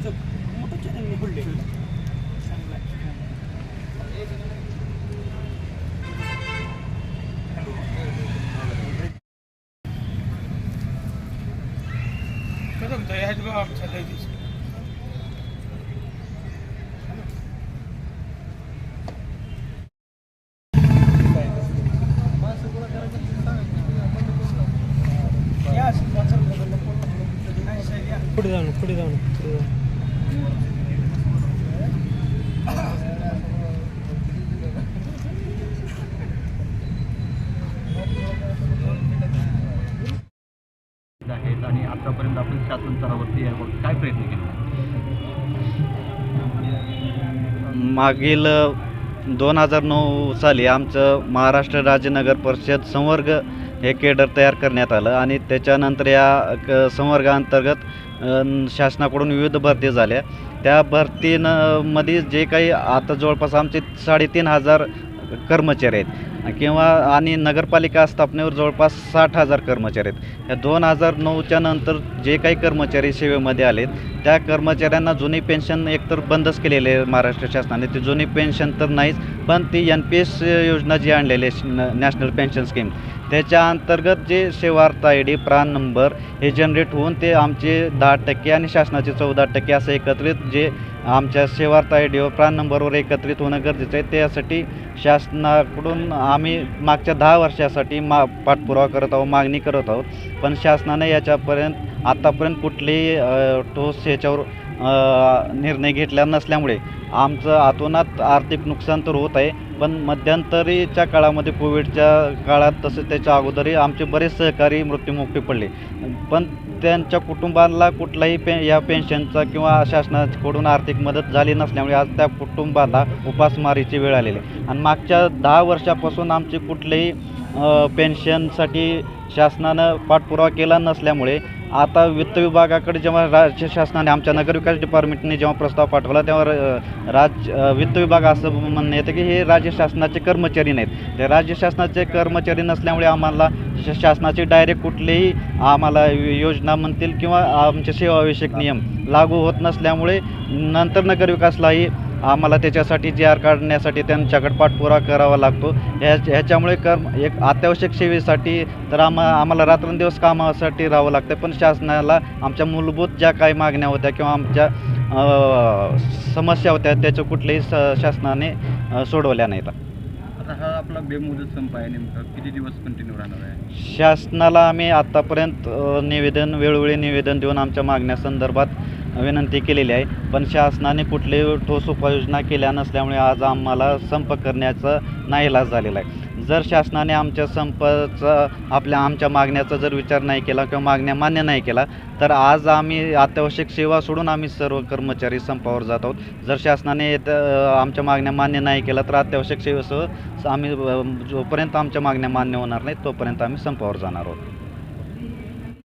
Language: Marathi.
मोठं चॅनल निवडले पुढे जाऊन पुढे जाऊन आहेत आणि आतापर्यंत आपण शासन स्तरावरती यावर काय प्रयत्न केले? मागील 2009 साली आमचं महाराष्ट्र राज्य नगर परिषद संवर्ग हे केडर तयार करण्यात आलं आणि त्याच्यानंतर या संवर्गाअंतर्गत शासनाकडून विविध भरती झाल्या. त्या भरतीमध्ये जे काही आता जवळपास आमचे 3,500 कर्मचारी आहेत किंवा आणि नगरपालिका स्थापनेवर जवळपास 60,000 कर्मचारी आहेत. या 2009च्या नंतर जे काही कर्मचारी सेवेमध्ये आलेत त्या कर्मचाऱ्यांना जुनी पेन्शन एकतर बंदच केलेली आहे महाराष्ट्र शासनाने. ती जुनी पेन्शन तर नाहीच, पण ती NPS योजना जी आणलेली आहे नॅशनल पेन्शन स्कीम, त्याच्या अंतर्गत जे सेवार्थ ID प्राण नंबर हे जनरेट होऊन ते आमचे 10% आणि शासनाचे 14% असं एकत्रित जे आमच्या सेवार्थ ID व प्राण नंबरवर एकत्रित होणं गरजेचं आहे. त्यासाठी शासनाकडून आम्ही मागच्या 10 वर्षासाठी पाठपुरावा करत आहोत, मागणी करत आहोत, पण शासनाने याच्यापर्यंत आतापर्यंत कुठलेही ठोस याच्यावर निर्णय घेतला नसल्यामुळे आमचं अतोनात आर्थिक नुकसान तर होत आहे. पण मध्यंतरीच्या काळामध्ये कोविडच्या काळात तसेच त्याच्या अगोदरही आमचे बरेच सहकारी मृत्युमुखी पडले, पण त्यांच्या कुटुंबाला कुठलाही या पेन्शनचा किंवा शासनाकडून आर्थिक मदत झाली नसल्यामुळे आज त्या कुटुंबाला उपासमारीची वेळ आलेली आहे. आणि मागच्या 10 वर्षापासून आमची कुठलेही पेन्शनसाठी शासनानं पाठपुरावा केला नसल्यामुळे आता वित्त विभागाकडे जेव्हा राज्य शासनाने आमच्या नगरविकास डिपार्टमेंटने जेव्हा प्रस्ताव पाठवला तेव्हा वित्त विभाग असं म्हणणं येतं की हे राज्य शासनाचे कर्मचारी नाहीत. ते राज्य शासनाचे कर्मचारी नसल्यामुळे आम्हाला शासनाचे डायरेक्ट कुठलेही आम्हाला योजना म्हणतील किंवा आमचे सेवाविषयक नियम लागू होत नसल्यामुळे नंतर नगरविकासलाही आम्हाला त्याच्यासाठी GR काढण्यासाठी त्यांच्याकडे पाठपुरावा करावा लागतो. ह्याच्यामुळे एक अत्यावश्यक सेवेसाठी तर आम्हाला रात्रंदिवस कामासाठी राहावं लागतं, पण शासनाला आमच्या मूलभूत ज्या काही मागण्या होत्या किंवा आमच्या समस्या होत्या त्याच्या कुठल्याही शासनाने सोडवल्या नाहीत. आता हा आपला बेमुदत संप आहे, नेमका किती दिवस कंटिन्यू राहणार आहे? शासनाला आम्ही आत्तापर्यंत वेळोवेळी निवेदन देऊन आमच्या मागण्यासंदर्भात विनंती केलेली आहे, पण शासनाने कुठलीही ठोस उपाययोजना केल्या नसल्यामुळे आज आम्हाला संप करण्याचा नाईलाज झालेला आहे. जर शासनाने आमच्या आमच्या मागण्याचा जर विचार नाही केला किंवा मागण्या मान्य नाही केला तर आज आम्ही अत्यावश्यक सेवा सोडून आम्ही सर्व कर्मचारी संपावर जात आहोत. जर शासनाने आमच्या मागण्या मान्य नाही केला तर अत्यावश्यक सेवेसह आम्ही जोपर्यंत आमच्या मागण्या मान्य होणार नाहीत तोपर्यंत आम्ही संपावर जाणार आहोत.